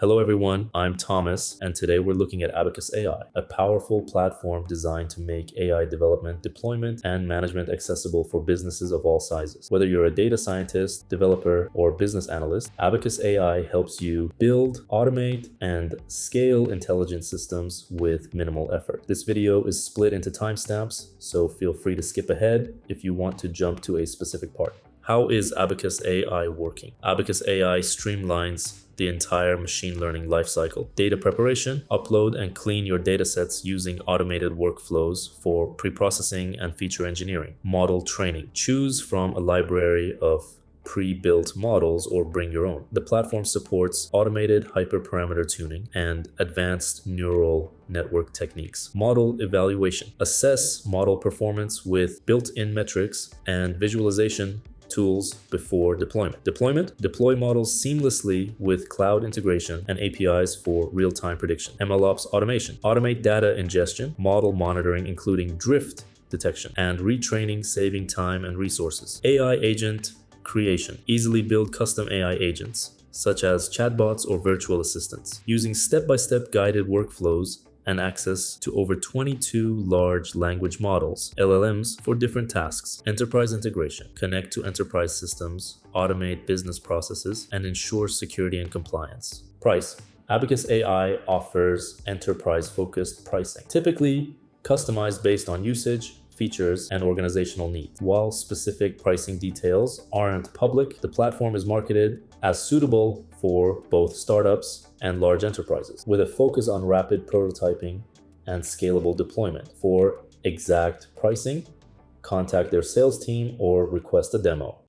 Hello everyone, I'm Thomas, and today we're looking at Abacus AI, a powerful platform designed to make AI development, deployment, and management accessible for businesses of all sizes. Whether you're a data scientist, developer, or business analyst, Abacus AI helps you build, automate, and scale intelligent systems with minimal effort. This video is split into timestamps, so feel free to skip ahead if you want to jump to a specific part. How is Abacus AI working? Abacus AI streamlines the entire machine learning lifecycle. Data preparation, upload and clean your datasets using automated workflows for pre-processing and feature engineering. Model training, choose from a library of pre-built models or bring your own. The platform supports automated hyperparameter tuning and advanced neural network techniques. Model evaluation, assess model performance with built-in metrics and visualization tools before deployment. Deploy models seamlessly with cloud integration and APIs for real-time prediction. MLOps automation, automate data ingestion, model monitoring, including drift detection, and retraining, saving time and resources. AI agent creation, easily build custom AI agents, such as chatbots or virtual assistants, using step-by-step guided workflows and access to over 22 large language models, LLMs, for different tasks. Enterprise integration, connect to enterprise systems, automate business processes, and ensure security and compliance. Price. Abacus AI offers enterprise-focused pricing, typically customized based on usage, features, and organizational needs. While specific pricing details aren't public, the platform is marketed as suitable for both startups and large enterprises, with a focus on rapid prototyping and scalable deployment. For exact pricing, contact their sales team or request a demo.